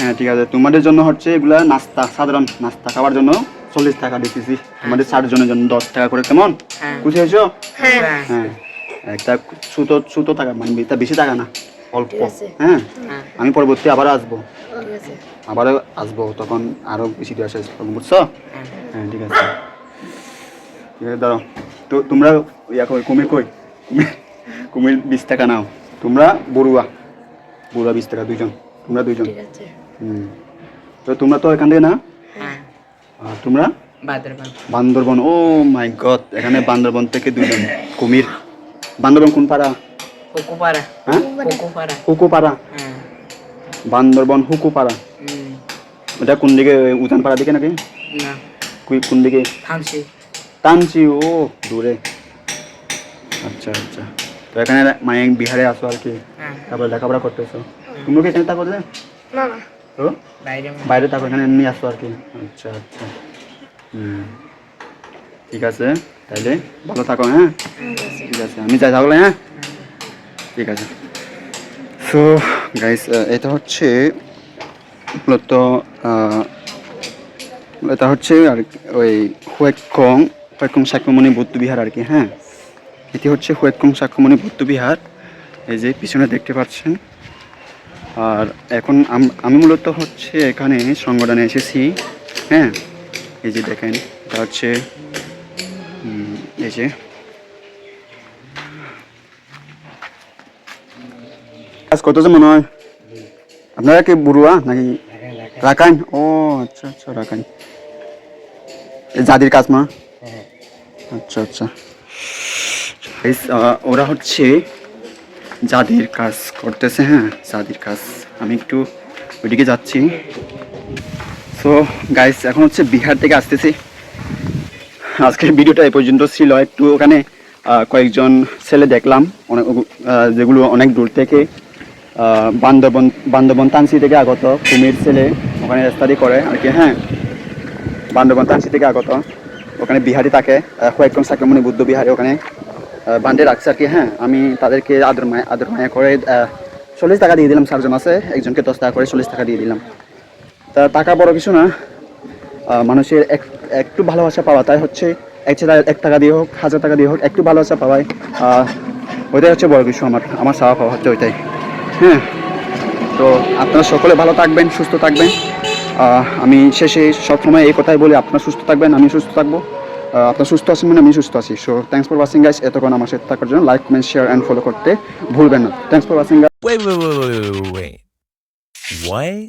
হ্যাঁ ঠিক আছে, তোমাদের জন্য হচ্ছে এগুলা নাস্তা, সাধারণ নাস্তা খাওয়ার জন্য 40 টাকা দিতেছি, আমাদের 60 জনের জন্য 10 টাকা করে, কেমন? খুশি হয়েছো? হ্যাঁ, একটা সুতো সুতো টাকা, মানে এটা বেশি টাকা না, অল্প। হ্যাঁ, আমি পরবর্তী আবারও আসবো, তখন আরো বেশি দিয়ে আসা, বুঝছো? হ্যাঁ ঠিক আছে, দাঁড়াও। তো তোমরা ইয়া কই, কুমির কই? কুমির 20 টাকা নাও, তোমরা বড়ুয়া 20 টাকা, দুইজন, তোমরা দুইজন। তো তোমরা তো এখান থেকে না, আর তোমরা বান্দরবন। ও মাই গড, এখানে বান্দরবন থেকে দুইজন কুমির। বান্দরবন কোন পাড়া? হুকুপাড়া। হ্যাঁ, হুকুপাড়া, বান্দরবন হুকুপাড়া। ওটা কোন দিকে, উজান পাড়া দিকে নাকি? না, কোন দিকে? টানছি। ও দূরে। আচ্ছা আচ্ছা, তো এখানে মানে বিহারে আসো আর কি, তারপরে লেখাপড়া করতেছো। তোমরা কি এখানে থাকো? না তো বাইরে থাকো, এখানে এমনি আসো আর কি। আচ্ছা আচ্ছা, ঠিক আছে, তাইলে ভালো থাকো। হ্যাঁ ঠিক আছে, আমি যাই তাহলে। হ্যাঁ ঠিক আছে। সো গাইস, এটা হচ্ছে মূলত এটা হচ্ছে আর ওই হুয়েকং শাক্যমণি বৌদ্ধ বিহার আর কি। হ্যাঁ, এটি হচ্ছে হুয়েকং শাক্যমণি বৌদ্ধ বিহার, এই যে পিছনে দেখতে পাচ্ছেন। আর এখন আমি মূলত হচ্ছে এখানে সংগঠনে এসেছি। হ্যাঁ, এই যে দেখেন, এটা হচ্ছে এই যে কাজ করতেছে মনে হয়। আপনারা কি বড়ুয়া নাকি রাখাইন? ও আচ্ছা আচ্ছা, রাখাইন, জাদির কাজ মা। আচ্ছা আচ্ছা, ওরা হচ্ছে জাদির কাজ করতেছে। হ্যাঁ, জাদির কাজ, আমি একটু ওইদিকে যাচ্ছি। সো গাইস, এখন হচ্ছে বিহার থেকে আসতেছি। আজকের ভিডিওটা এই পর্যন্ত ছিল। একটু ওখানে কয়েকজন ছেলে দেখলাম, অনেক যেগুলো অনেক দূর থেকে, বান্দরবন তানসি থেকে আগত কুমির ছেলে, ওখানে স্টাডি করে আর কি। হ্যাঁ, বান্দরবন তানসি থেকে আগত, ওখানে বিহারি থাকে, হুয়েকং শাক্যমণি বুদ্ধ বিহারে ওখানে বান্ধে রাখছে আর কি। হ্যাঁ, আমি তাদেরকে আদর মায়া করে 40 টাকা দিয়ে দিলাম, 4 জন আছে, একজনকে 10 টাকা করে 40 টাকা দিয়ে দিলাম। তা টাকা বড় কিছু না, মানুষের একটু ভালোবাসা পাওয়া, তাই হচ্ছে 1 টাকা দিয়ে হোক, 1000 টাকা দিয়ে হোক, একটু ভালোবাসা পাওয়াই, ওইটাই হচ্ছে বড় কিছু। আমার চাওয়া পাওয়া হচ্ছে ওইটাই। হ্যাঁ, তো আপনারা সকলে ভালো থাকবেন, সুস্থ থাকবেন। আমি শেষে সবসময় এই কথাই বলি, আপনারা সুস্থ থাকবেন, আমি সুস্থ থাকবো। আপনারা সুস্থ আছেন মানে আমি সুস্থ আছি। So thanks for watching guys, এতক্ষণ আমার সাথে থাকার জন্য। Like, comment, share and follow করতে ভুলবেন না। Thanks for watching guys. Wait. What?